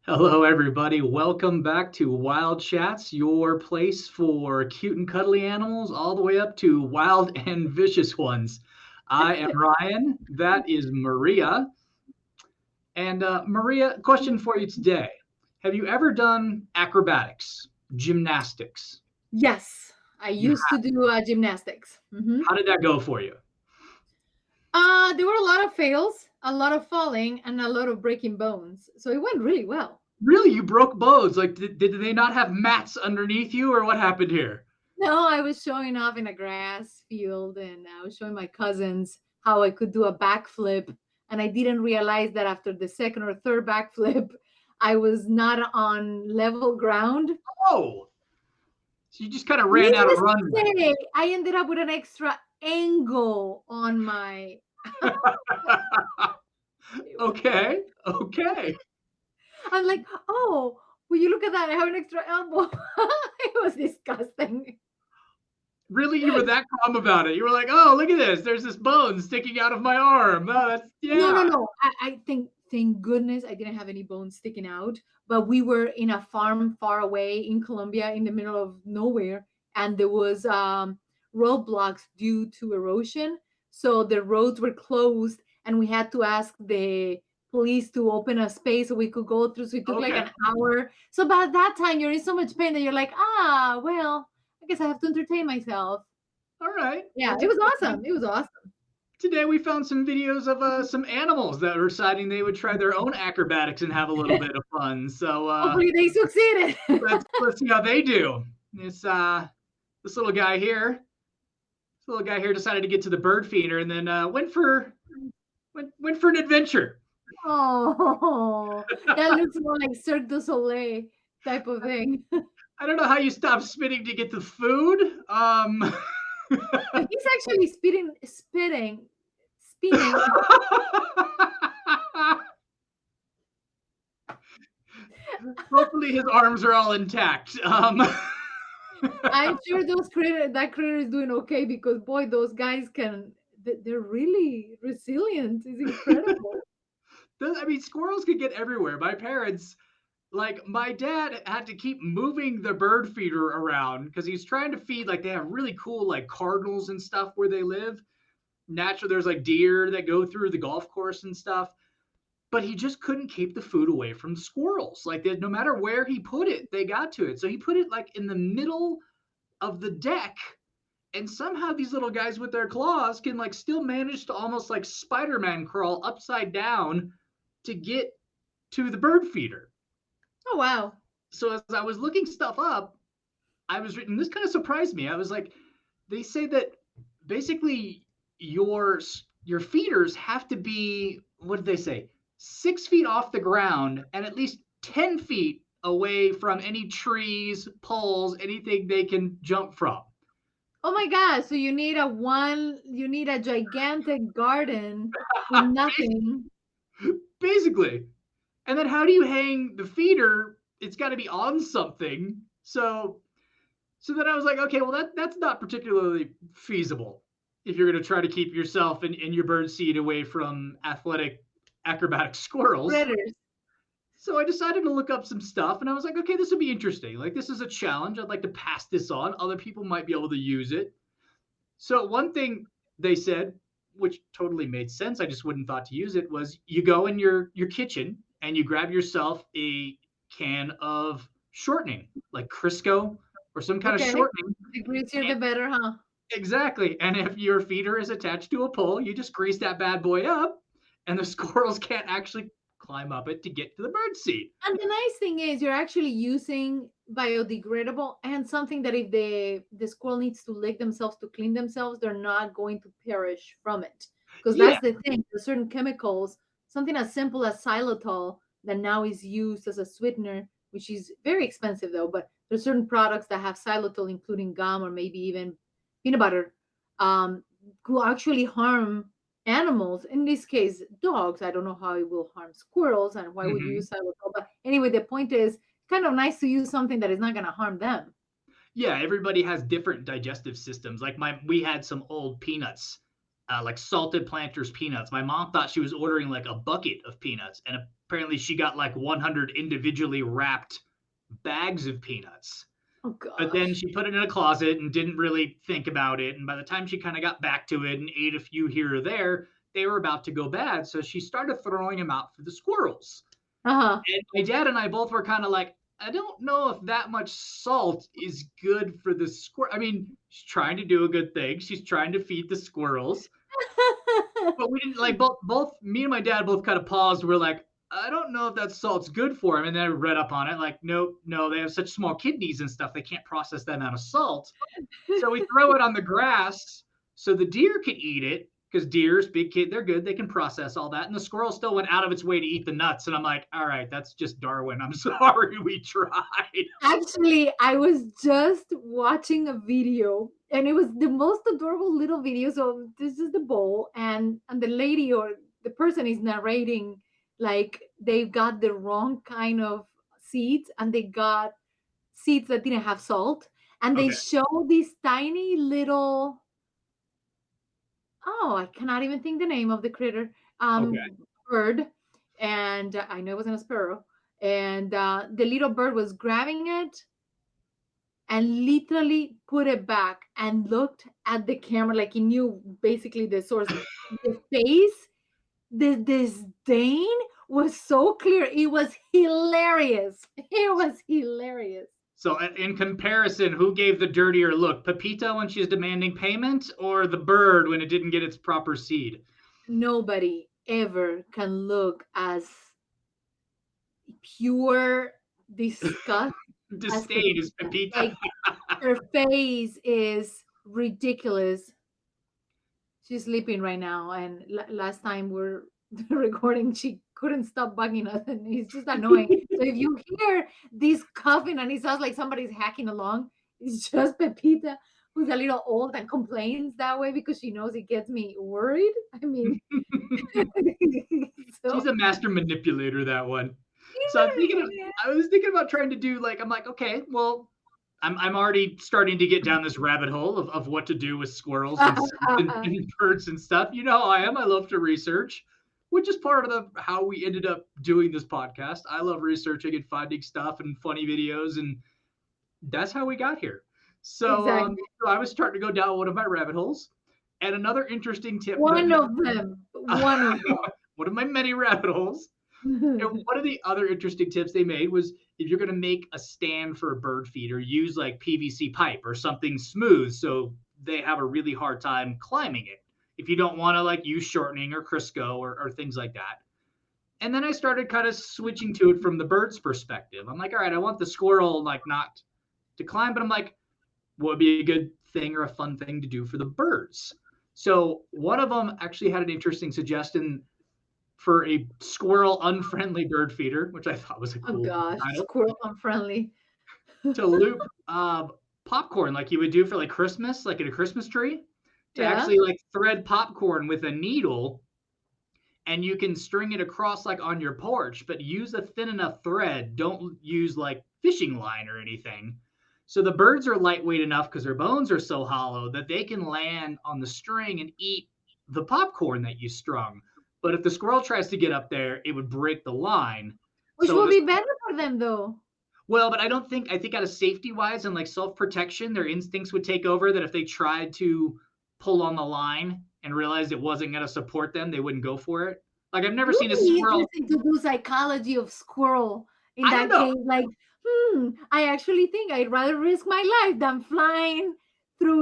Hello, everybody. Welcome back to Wild Chats, your place for cute and cuddly animals, all the way up to wild and vicious ones. I am Ryan. That is Maria. And Maria, question for you today. Have you ever done acrobatics, gymnastics? Yes, I You used to do gymnastics. How did that go for you? There were a lot of fails, a lot of falling, and a lot of breaking bones. So it went really well. Really, you broke bones. Like, did they not have mats underneath you, or what happened here? No, I was showing off in a grass field and I was showing my cousins how I could do a backflip. And I didn't realize that after the second or third backflip, I was not on level ground. Oh, so you just kind of ran out of Needless to runway. say, I ended up with an extra angle on my. Okay, okay. I'm like, oh, will you look at that? I have an extra elbow. It was disgusting. Really, you were that calm about it. You were like, "Oh, look at this. There's this bone sticking out of my arm. Oh, that's No, yeah." no, no. I think, thank goodness I didn't have any bones sticking out. But we were in a farm far away in Colombia in the middle of nowhere. And there was roadblocks due to erosion. So the roads were closed and we had to ask the police to open a space so we could go through. So it took like Okay. an hour. So by that time, you're in so much pain that you're like, well, I guess I have to entertain myself. All right. Yeah, Well, it was awesome. It was awesome. today we found some videos of some animals that were deciding they would try their own acrobatics and have a little bit of fun. So Hopefully they succeeded. let's see how they do. This little guy here, decided to get to the bird feeder and then went for an adventure. Oh, that looks more like Cirque du Soleil type of thing. I don't know how you stop spinning to get the food. He's actually spinning. Hopefully his arms are all intact. I'm sure that critter is doing okay because boy, those guys they're really resilient. It's incredible. I mean, squirrels could get everywhere. My dad had to keep moving the bird feeder around because he's trying to feed, like, they have really cool, like, cardinals and stuff where they live. Naturally, there's like deer that go through the golf course and stuff. But he just couldn't keep the food away from the squirrels. Like, no matter where he put it, they got to it. So he put it like in the middle of the deck, and somehow these little guys with their claws can like still manage to almost like Spider-Man crawl upside down to get to the bird feeder. Oh wow. So as I was looking stuff up, I was reading, this kind of surprised me. I was like, they say that basically your your feeders have to be, what did they say, 6 feet off the ground and at least 10 feet away from any trees, poles, anything they can jump from. Oh my god, so you need a gigantic garden with nothing. Basically. And then how do you hang the feeder? It's got to be on something. So then I was like, okay, well that's not particularly feasible if you're going to try to keep yourself and your bird seed away from athletic acrobatic squirrels. Critters. So I decided to look up some stuff and I was like, okay, this would be interesting. Like, this is a challenge. I'd like to pass this on. Other people might be able to use it. So one thing they said, which totally made sense, I just wouldn't thought to use it, was you go in your kitchen and you grab yourself a can of shortening, like Crisco or some kind of Okay. shortening. The greasier And the better, huh? exactly. And if your feeder is attached to a pole, you just grease that bad boy up, and the squirrels can't actually climb up it to get to the bird seed. And the nice thing is you're actually using biodegradable and something that if the squirrel needs to lick themselves to clean themselves, they're not going to perish from it. Because Yeah, that's the thing. There's certain chemicals, something as simple as xylitol that now is used as a sweetener, which is very expensive though, but there's certain products that have xylitol, including gum or maybe even peanut butter, could actually harm animals, in this case dogs. I don't know how it will harm squirrels and why would you hmm use xylitol, but anyway, the point is kind of nice to use something that is not going to harm them. yeah. Everybody has different digestive systems. Like, we had some old peanuts, like salted Planters peanuts. My mom thought she was ordering like a bucket of peanuts, and apparently she got like 100 individually wrapped bags of peanuts. Oh But then gosh. she put it in a closet and didn't really think about it. And by the time she kind of got back to it and ate a few here or there, they were about to go bad. So she started throwing them out for the squirrels. Uh-huh. And my dad and I both were kind of like, I don't know if that much salt is good for the squirrel. I mean, she's trying to do a good thing. She's trying to feed the squirrels. But we didn't like both me and my dad both kind of paused. We're like, I don't know if that salt's good for him. And then I read up on it, like, no, they have such small kidneys and stuff, they can't process that amount of salt. So we throw it on the grass so the deer can eat it because deers, big kid, they're good. They can process all that. And the squirrel still went out of its way to eat the nuts. And I'm like, all right, that's just Darwin. I'm sorry we tried. Actually, I was just watching a video and it was the most adorable little video. So this is the bowl and the lady or the person is narrating like they got the wrong kind of seeds and they got seeds that didn't have salt and they Okay. show this tiny little, oh, I cannot even think the name of the critter, Okay. bird, and I know it wasn't a sparrow, and the little bird was grabbing it and literally put it back and looked at the camera like he knew basically the source. The face, the disdain was so clear. It was hilarious. It was hilarious. So in comparison, who gave the dirtier look? Pepita when she's demanding payment or the bird when it didn't get its proper seed? Nobody ever can look as pure disgust as Disdain is Pepita. Pepita. Like her face is ridiculous. She's sleeping right now, and last time we're recording, she couldn't stop bugging us, and it's just annoying. So if you hear this coughing and it sounds like somebody's hacking along, it's just Pepita who's a little old and complains that way because she knows it gets me worried. I mean, She's so a master manipulator, that one. So I'm thinking of, yeah. I was thinking about trying to do like, I'm like, okay, well, I'm already starting to get down this rabbit hole of what to do with squirrels and seeds and birds and stuff. You know how I am. I love to research, which is part of the how we ended up doing this podcast. I love researching and finding stuff and funny videos, and that's how we got here. So, Exactly. so I was starting to go down one of my rabbit holes. And another interesting tip that One of them. One of one of my many rabbit holes. And them. one of the other interesting tips they made was if you're going to make a stand for a bird feeder, use like PVC pipe or something smooth so they have a really hard time climbing it. If you don't want to like use shortening or Crisco or things like that. And then I started kind of switching to it from the bird's perspective. I'm like, all right, I want the squirrel like not to climb, but I'm like, what would be a good thing or a fun thing to do for the birds? So one of them actually had an interesting suggestion for a squirrel unfriendly bird feeder, which I thought was a Oh cool gosh, title, squirrel unfriendly. to loop popcorn like you would do for like Christmas, like in a Christmas tree, to Yeah. actually like thread popcorn with a needle and you can string it across like on your porch, but use a thin enough thread. Don't use like fishing line or anything. So the birds are lightweight enough because their bones are so hollow that they can land on the string and eat the popcorn that you strung. But if the squirrel tries to get up there, it would break the line. Which So will the be better for them though. well, but I think out of safety wise and like self protection, their instincts would take over that if they tried to pull on the line and realized it wasn't going to support them, they wouldn't go for it. Like I've It never would seen a be squirrel. interesting to do psychology of squirrel in I don't that know. case. Like, I actually think I'd rather risk my life than flying through,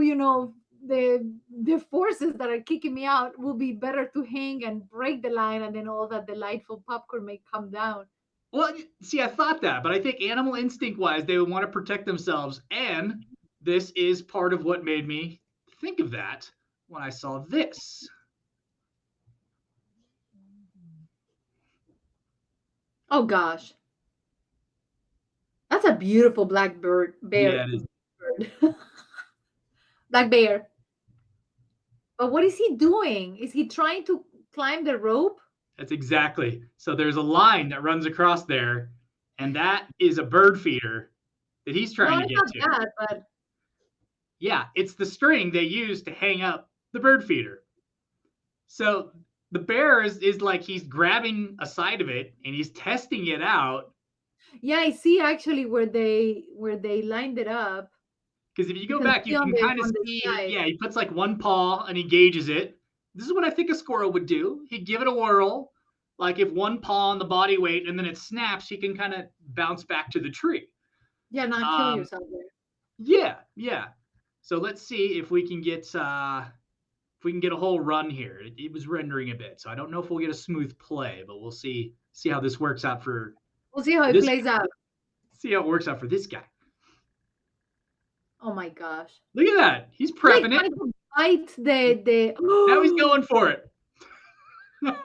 the forces that are kicking me out. Will be better to hang and break the line, and then all that delightful popcorn may come down. Well, see, I thought that, but I think animal instinct wise, they would want to protect themselves. And this is part of what made me think of that when I saw this. Oh gosh, that's a beautiful black bird bear Yeah, it is. bird. Black bear. But what is he doing? Is he trying to climb the rope? That's exactly. So there's a line that runs across there, and that is a bird feeder that he's No, trying I to get thought to. that, but Yeah, it's the string they use to hang up the bird feeder. So The bear is like he's grabbing a side of it and he's testing it out. Yeah, I see actually where they lined it up. Because if you You go can back, see you on can the kind of on the see, side. yeah, he puts like one paw and he gauges it. This is what I think a squirrel would do. He'd give it a whirl, like if one paw on the body weight and then it snaps, he can kind of bounce back to the tree. Yeah, not kill Um, yourself there. yeah, yeah. So let's see if we can get a whole run here. It was rendering a bit, so I don't know if we'll get a smooth play, but we'll see how this works out for We'll see how it this plays guy. out. See how it works out for this guy. Oh my gosh. Look at that. He's He's like prepping it. trying to bite the Now he's going for it. look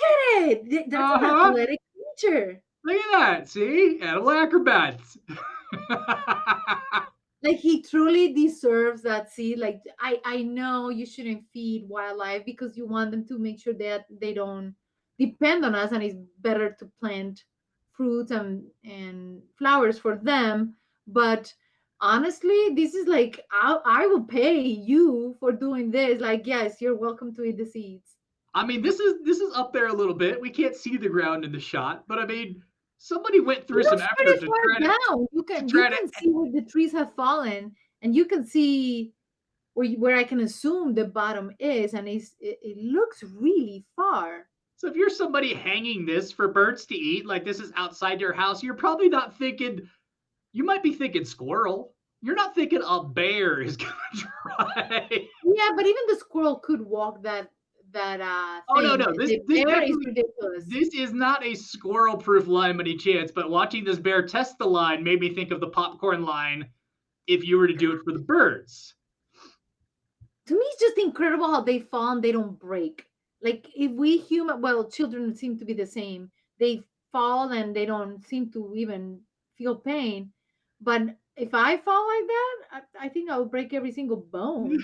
at it. That's an Uh-huh. athletic creature. Look at that. See? Animal acrobats. Like he truly deserves that seed. Like I know you shouldn't feed wildlife because you want them to make sure that they don't depend on us, and it's better to plant fruits and flowers for them. But honestly, this is like I will pay you for doing this. Like, yes, you're welcome to eat the seeds. I mean, this is up there a little bit. We can't see the ground in the shot, but I mean, somebody went It through some looks pretty effort far down. You to can you try to can see where the trees have fallen, and you can see where I can assume the bottom is, and it looks really far. So if you're somebody hanging this for birds to eat, like this is outside your house, you're probably not thinking, you might be thinking squirrel. You're not thinking a bear is going to try. Yeah, but even the squirrel could walk that Oh no, thing. no. This The this bear is definitely ridiculous. this is not a squirrel proof line by any chance, but watching this bear test the line made me think of the popcorn line if you were to do it for the birds. To me, it's just incredible how they fall and they don't break. Like if we human, well, children seem to be the same. They fall and they don't seem to even feel pain. But if I fall like that, I think I'll break every single bone.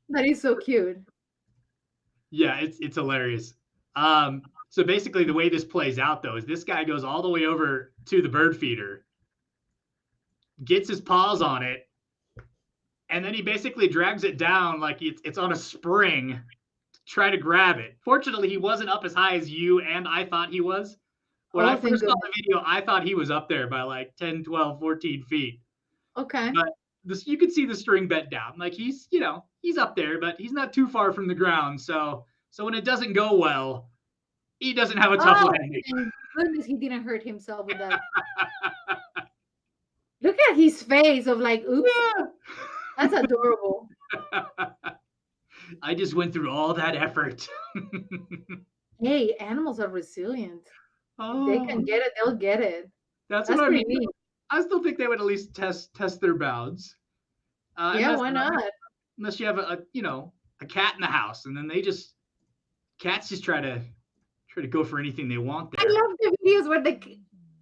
That is so cute. Yeah, it's hilarious. So basically the way this plays out though is this guy goes all the way over to the bird feeder, gets his paws on it, and then he basically drags it down like it's on a spring to try to grab it. Fortunately, he wasn't up as high as you and I thought he was. When I Oh, thank first saw goodness. the video, I thought he was up there by like 10, 12, 14 feet. Okay. But this you could see the string bent down. Like he's up there, but he's not too far from the ground. So when it doesn't go well, he doesn't have a tough Oh, landing. thank goodness he didn't hurt himself with that. Look at his face of like, oops, that's adorable. I just went through all that effort. Hey, animals are resilient. If they can Oh, get it, they'll get it. that's what That's I pretty mean. neat. I still think they would at least test their bounds, Yeah, why not? unless you have a cat in the house, and then cats just try to go for anything they want I there. love the videos where they.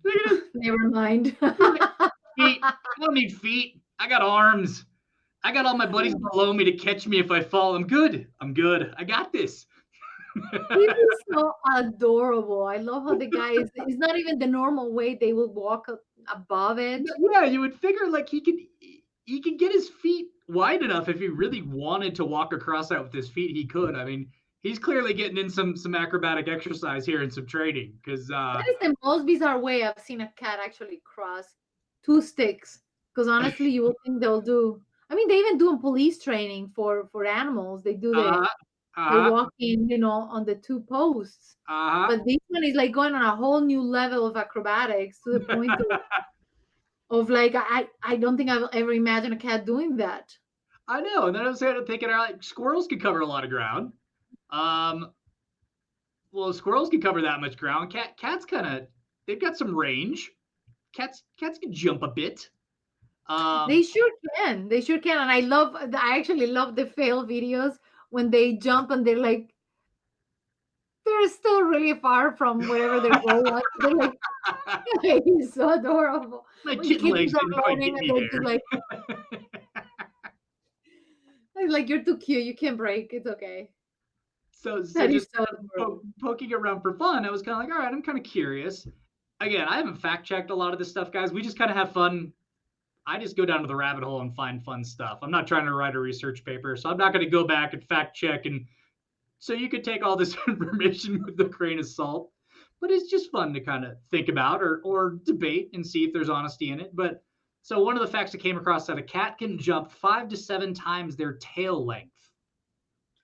Look at this. Never mind. Feet. I don't need feet. I got arms. I got all my buddies below me to catch me if I fall. I'm good. I'm good. I got this. This is so adorable. I love how the guy is. It's not even the normal way they will walk above it. Yeah, you would figure like he could get his feet wide enough if he really wanted to walk across that with his feet. He could. I mean, he's clearly getting in some acrobatic exercise here and some training because That is the most bizarre way I've seen a cat actually cross two sticks. Because honestly, you would think they'll do. I mean, they even do in police training for animals. They do uh they uh walk in, on the two posts. uh But this one is like going on a whole new level of acrobatics to the point of like I don't think I've ever imagined a cat doing that. I know. And then I was kind of thinking, like squirrels could cover a lot of ground. Um, well, squirrels can cover that much ground. Cats kind of they've got some range. Cats can jump a bit. They Um, sure can. They sure can. And I actually love the fail videos when they jump and they're still really far from wherever their goal was. They're like, it's so adorable. my When kitten legs kittens didn't are quite learning get and me they're just there. like you're too cute. You can break. It's okay. So That just is so adorable. poking around for fun, I was kind of like, all right, I'm kind of curious. Again, I haven't fact checked a lot of this stuff, guys. We just kind of have fun. I just go down to the rabbit hole and find fun stuff. I'm not trying to write a research paper, so I'm not going to go back and fact check. And so you could take all this information with a grain of salt, but it's just fun to kind of think about or debate and see if there's honesty in it. But so one of the facts I came across that a cat can jump 5 to 7 times their tail length.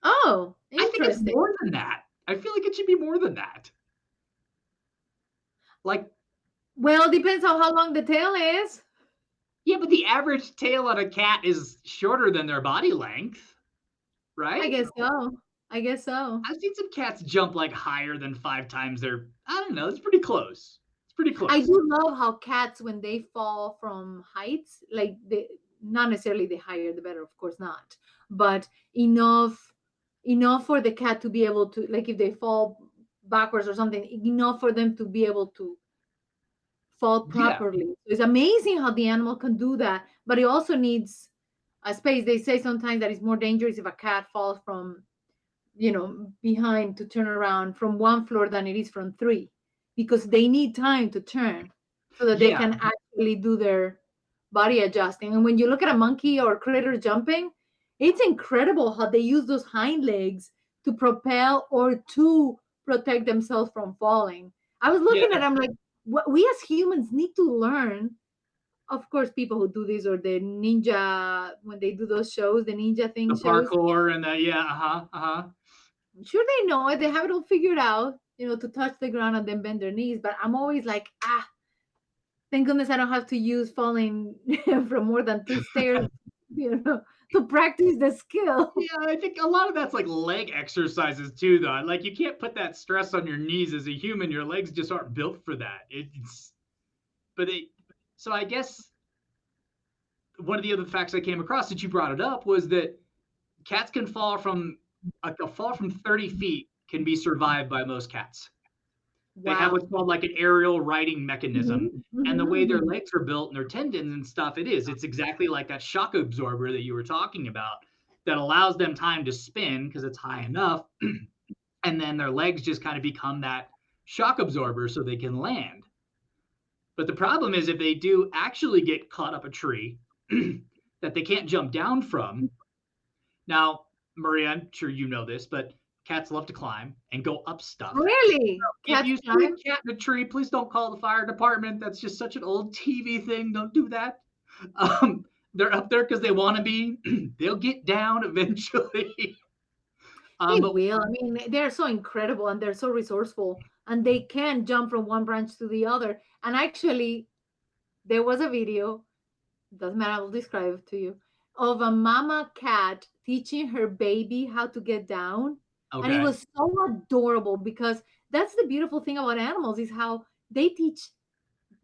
Oh, I think it's interesting. more than that. I feel like it should be more than that. Like, Well, depends on how long the tail is. yeah, but the average tail on a cat is shorter than their body length, I right? guess so. I guess so. I've seen some cats jump like higher than 5 times their. I don't know. It's pretty close. It's pretty I close. do love how cats, when they fall from heights, like they, not necessarily the higher the better, of course not, but enough for the cat to be able to, like if they fall backwards or something, enough for them to be able to fall Yeah, properly. So it's amazing how the animal can do that, but it also needs a space. They say sometimes that it's more dangerous if a cat falls from, behind to turn around from one floor than it is from three, because they need time to turn so that they yeah, can actually do their body adjusting. And when you look at a monkey or critter jumping, it's incredible how they use those hind legs to propel or to protect themselves from falling. I was yeah. looking at them like, what we as humans need to learn. Of course, people who do this, or the ninja, when they do those shows, the ninja thing The shows, parkour and the yeah, uh-huh. I'm sure they know it. They have it all figured out, to touch the ground and then bend their knees. But I'm always like, thank goodness I don't have to use falling from more than two stairs, you know, to practice the skill. Yeah, I think a lot of that's like leg exercises too, though. Like you can't put that stress on your knees as a human. Your legs just aren't built for that. It's but they so I guess one of the other facts I came across that you brought it up was that cats can fall from a fall from 30 feet can be survived by most cats. They have what's Wow. called like an aerial riding mechanism. Mhm, And the mhm, way their mhm. legs are built and their tendons and stuff, it's exactly like that shock absorber that you were talking about that allows them time to spin because it's high enough. And then their legs just kind of become that shock absorber so they can land. But the problem is if they do actually get caught up a tree that they can't jump down from. Now, Maria, I'm sure you know this, but cats love to climb and go up stuff. Really? If Cats you see climb? a cat in a tree, please don't call the fire department. That's just such an old TV thing. Don't do that. They're up there because they want to be. They'll get down eventually. They But will. I mean, they're so incredible and they're so resourceful, and they can jump from one branch to the other. And actually, there was a video, doesn't matter, I will describe it to you, of a mama cat teaching her baby how to get down. And it okay, was so adorable, because that's the beautiful thing about animals, is how they teach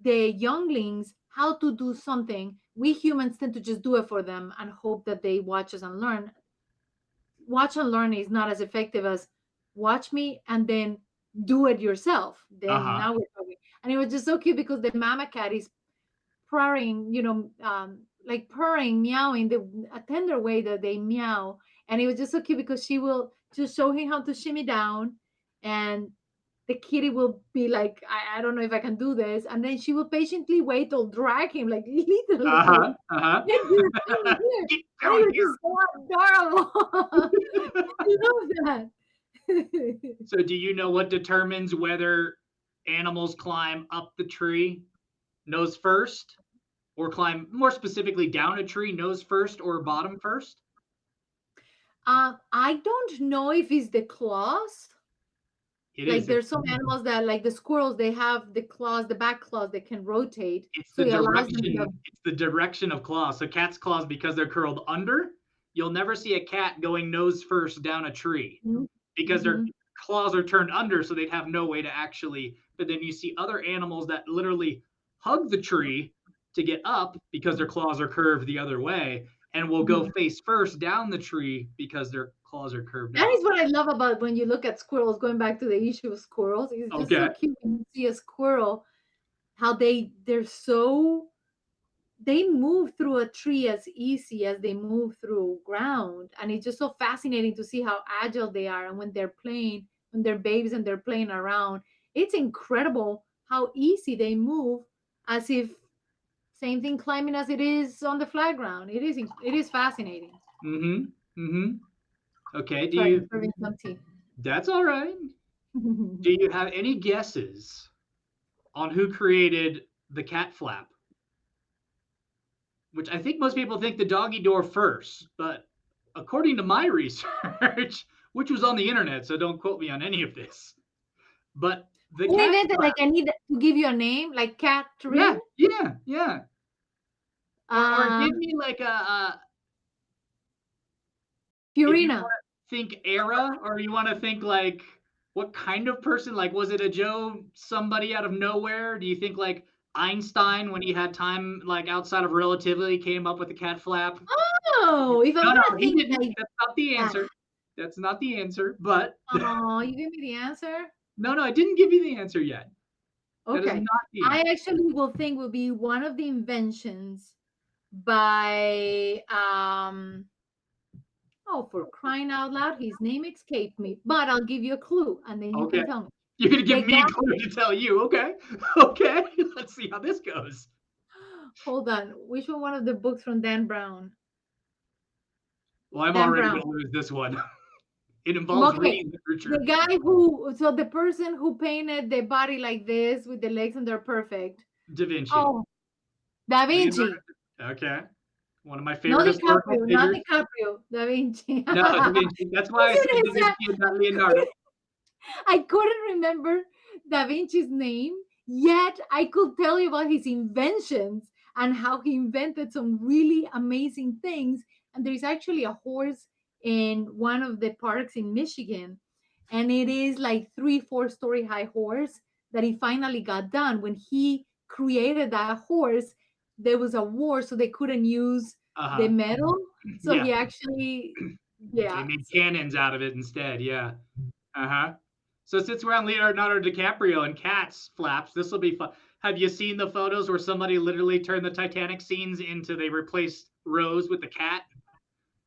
the younglings how to do something. We humans tend to just do it for them and hope that they watch us and learn. Watch and learn is not as effective as watch me and then do it yourself. uh Then huh, now we're talking. And it was just so cute because the mama cat is purring, like purring, meowing the a tender way that they meow. And it was just so cute because she will just show him how to shimmy down, and the kitty will be like, I don't know if I can do this. And then she will patiently wait or drag him, like uh literally, huh, uh get here, come huh. here. Get And down it was here. just so adorable. I love that. So, do you know what determines whether animals climb up the tree nose first, or climb more specifically down a tree nose first or bottom first? I don't know if it's the claws. It Like is. there's some animals that, like the squirrels, they have the claws, the back claws that can rotate, It's so the it allows them direction. to. It's the direction of claws. So cat's claws, because they're curled under, you'll never see a cat going nose first down a tree Mhm, because their mhm, claws are turned under, so they'd have no way to actually. But then you see other animals that literally hug the tree to get up because their claws are curved the other way, and will go mhm. face first down the tree because their claws are curved That up. is what I love about when you look at squirrels. Going back to the issue of squirrels, it's just so Okay. cute when you see a squirrel, how they move through a tree as easy as they move through ground. And it's just so fascinating to see how agile they are. And when they're playing, when they're babies and they're playing around, it's incredible how easy they move, as if Same thing climbing as it is on the flat ground. It is fascinating. Mm-hmm. Mm-hmm. Okay. Sorry, I'm serving some tea. That's all right. Do you have any guesses on who created the cat flap? Which I think most people think the doggy door first, but according to my research, which was on the internet, so don't quote me on any of this, but the Who cat invented, flap, like, I need to give you a name, like Catherine? yeah, yeah, yeah, or Uh, give me like a if you Purina. want to think era, or you want to think like what kind of person, like was it a Joe somebody out of nowhere? Do you think like Einstein when he had time like outside of relativity came up with the cat flap? Oh, if I'm No, no, gonna he think didn't. like That's not the that. answer. That's not the answer. But Oh, you gave me the answer? no, no, I didn't give you the answer yet. That is Okay. not the I answer. actually will think will be one of the inventions by oh, for crying out loud, his name escaped me. But I'll give you a clue and then you Okay. can tell me. You're gonna give The me guy a clue to tell you. Okay. Okay. Let's see how this goes. hold on. Which one of the books from Dan Brown? Well, I'm Dan already Brown. gonna lose this one. It involves Okay. reading The literature. guy who, so the person who painted the body like this with the legs and they're perfect. Da Vinci. Oh, Da Leonardo. Vinci. Okay. One of my No favorite historical DiCaprio, not figures. DiCaprio. Da Vinci. No, Da Vinci. That's why I Isn't said Da it sad? Vinci and not Leonardo. I couldn't remember Da Vinci's name, yet I could tell you about his inventions and how he invented some really amazing things. And there's actually a horse in one of the parks in Michigan, and it is like 3, 4 story high horse that he finally got done. When he created that horse, there was a war, so they couldn't use Uh the huh. metal. So Yeah. he actually, They yeah. made cannons out of it instead. Yeah. Uh-huh. So since we're on Leonardo DiCaprio and cats flaps, this will be fun. Have you seen the photos where somebody literally turned the Titanic scenes into they replaced Rose with the cat?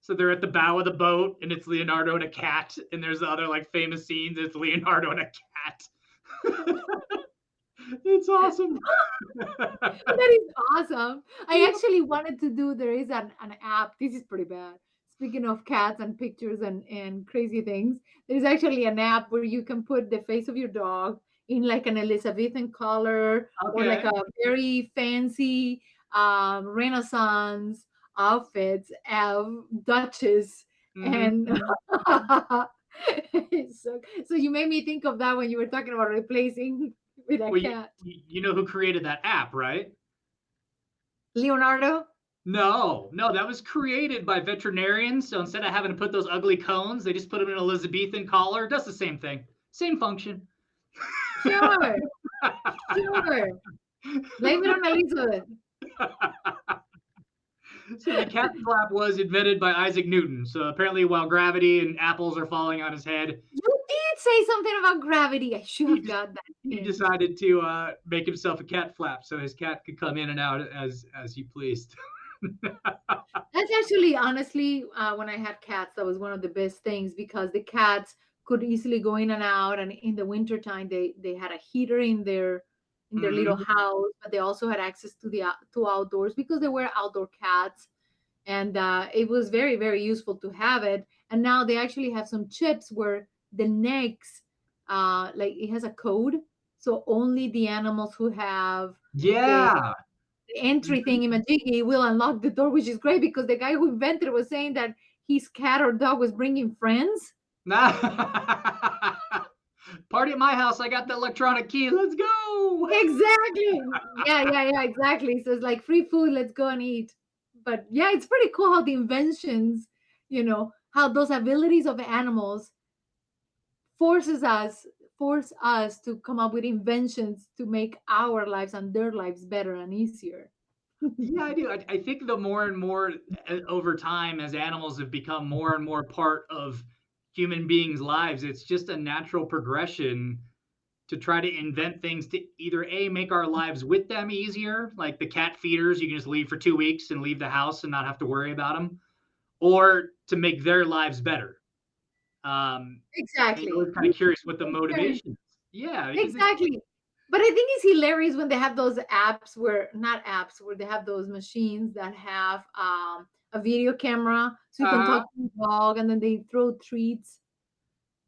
So they're at the bow of the boat and it's Leonardo and a cat, and there's the other like famous scenes. It's Leonardo and a cat. It's awesome. That is awesome. I actually wanted to do, there is an app. This is pretty bad. Speaking of cats and pictures and crazy things, there's actually an app where you can put the face of your dog in like an Elizabethan color or like Okay. a very fancy Renaissance outfits of Duchess. Mm-hmm. And Mm-hmm. so you made me think of that when you were talking about replacing with a Well, cat. you know who created that app, right? Leonardo? No, no, that was created by veterinarians. So instead of having to put those ugly cones, they just put them in an Elizabethan collar. Does the same thing, same function. Sure, sure. Blame it on Elizabeth. So the cat flap was invented by Isaac Newton. So apparently, while gravity and apples are falling on his head, You did say something about gravity. I should he have just got that he hint. decided to make himself a cat flap so his cat could come in and out as he pleased. That's actually, honestly, when I had cats, that was one of the best things because the cats could easily go in and out. And in the wintertime, they had a heater in their little Hmm. house, but they also had access to the to outdoors because they were outdoor cats. And it was very, very useful to have it. And now they actually have some chips where the necks, like it has a code, so only the animals who have the Yeah. entry thing in Majiki will unlock the door, which is great because the guy who invented it was saying that his cat or dog was bringing friends. Party at my house. I got the electronic key. Let's go. Exactly. Yeah, exactly. So it's like free food, let's go and eat. But yeah, it's pretty cool how the inventions, how those abilities of animals forces us force us to come up with inventions to make our lives and their lives better and easier. Yeah, I do. I think the more and more over time, as animals have become more and more part of human beings' lives, it's just a natural progression to try to invent things to either A, make our lives with them easier, like the cat feeders, you can just leave for 2 weeks and leave the house and not have to worry about them, or to make their lives better. I'm Exactly. always kind of curious what the motivation is. Yeah, because Exactly. But I think it's hilarious when they have those apps where not apps where they have those machines that have a video camera so you can Uh-huh. talk to the dog and then they throw treats.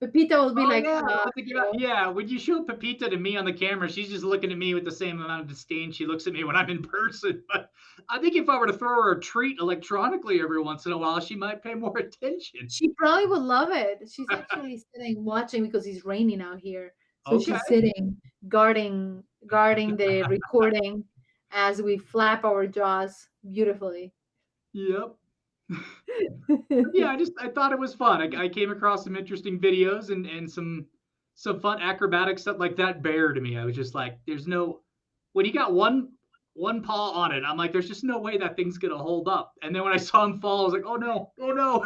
Pepita will be Oh like, yeah, I was thinking about yeah. When you show Pepita to me on the camera, she's just looking at me with the same amount of disdain she looks at me when I'm in person. But I think if I were to throw her a treat electronically every once in a while, she might pay more attention. she probably would love it. She's actually sitting watching because it's raining out here. So Okay. she's sitting guarding the recording as we flap our jaws beautifully. Yep. Yeah, I thought it was fun. I came across some interesting videos and some fun acrobatic stuff like that bear to me. I was just like, there's no when you got one paw on it, I'm like, there's just no way that thing's gonna hold up. And then when I saw him fall, I was like, oh no, oh no.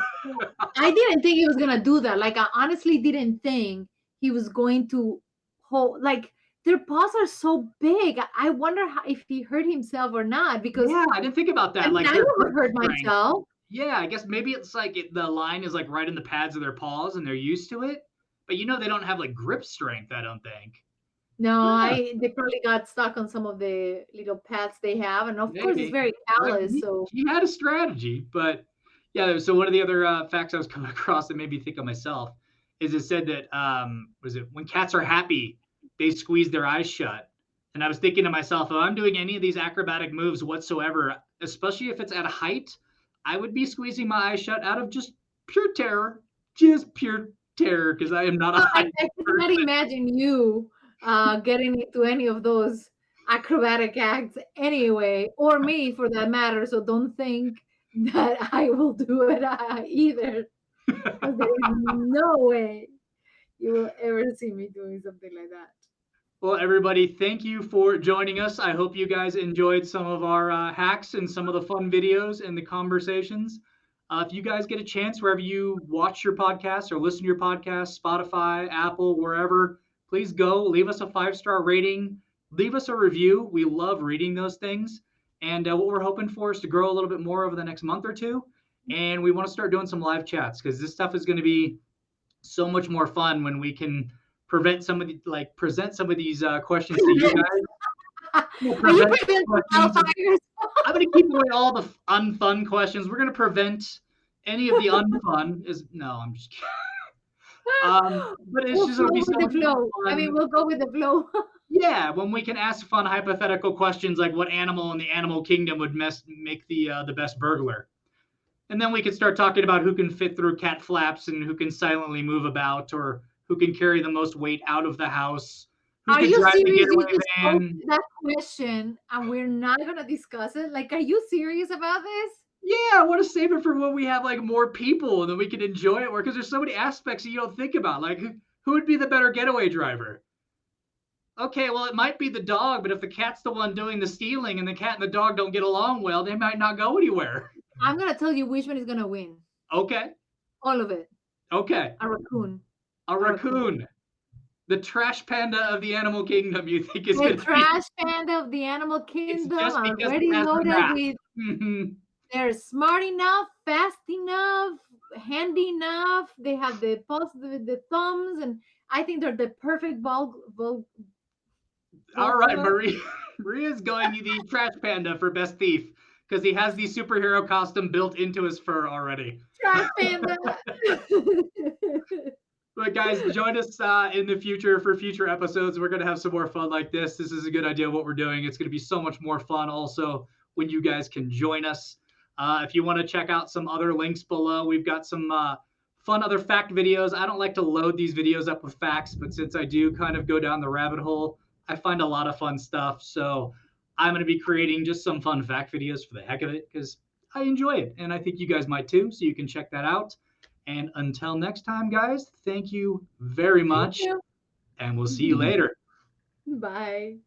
I didn't think he was gonna do that. Like I honestly didn't think he was going to hold. Like their paws are so big. I wonder how, if he hurt himself or not. Because Yeah, I didn't think about I that. mean, Like I their would have grip hurt strength. myself. Yeah, I guess maybe it's like the line is like right in the pads of their paws and they're used to it. But they don't have like grip strength, I don't think. No, Huh, I they probably got stuck on some of the little paths they have, and of course it's maybe. very But callous. he, So he had a strategy. But yeah, so one of the other facts I was coming across that made me think of myself is it said that was it when cats are happy, they squeeze their eyes shut. And I was thinking to myself, if I'm doing any of these acrobatic moves whatsoever, especially if it's at a height, I would be squeezing my eyes shut out of just pure terror, because I am not a well, height I cannot person. imagine you getting into any of those acrobatic acts anyway, or me for that matter. So don't think that I will do it either, because there is no way you will ever see me doing something like that. Well, everybody, thank you for joining us. I hope you guys enjoyed some of our hacks and some of the fun videos and the conversations. If you guys get a chance, wherever you watch your podcast or listen to your podcast, Spotify, Apple, wherever, please go leave us a 5-star rating, leave us a review. We love reading those things. And what we're hoping for is to grow a little bit more over the next month or two. And we want to start doing some live chats because this stuff is going to be so much more fun when we can present some of these questions to you guys. Are you Prevent preventing questions. wildfires? I'm going to keep away all the unfun questions. We're going to prevent any of the unfun. Is no, I'm just kidding. But it's We'll just going to flow be so with the much more flow. I mean, fun. we'll go with the flow. Yeah, when we can ask fun hypothetical questions like what animal in the animal kingdom would make the best burglar. And then we could start talking about who can fit through cat flaps and who can silently move about or who can carry the most weight out of the house, who Are could you drive the serious? You getaway just van. posted that question and we're not gonna discuss it? Like, are you serious about this? Yeah, I want to save it for when we have like more people and then we can enjoy it more because there's so many aspects that you don't think about. Like who would be the better getaway driver? Okay, well it might be the dog, but if the cat's the one doing the stealing and the cat and the dog don't get along well, they might not go anywhere. I'm gonna tell you which one is gonna win. Okay, All of it. okay. A raccoon. A A raccoon. raccoon, the trash panda of the animal kingdom, you think is The going to be trash panda of the animal it's kingdom, just because it already has the loaded wrap. with Mhm. they're smart enough, fast enough, handy enough. They have the pulse, the thumbs, and I think they're the perfect All right, bulk. Maria's going the trash panda for best thief because he has the superhero costume built into his fur already. Trash panda. But guys, join us in the future for future episodes. We're going to have some more fun like this. This is a good idea of what we're doing. It's going to be so much more fun also when you guys can join us. If you want to check out some other links below, we've got some fun other fact videos. I don't like to load these videos up with facts, but since I do kind of go down the rabbit hole, I find a lot of fun stuff. So I'm going to be creating just some fun fact videos for the heck of it because I enjoy it. And I think you guys might too. So you can check that out. And until next time, guys, thank you very Thank much, you. and we'll see you later. Bye.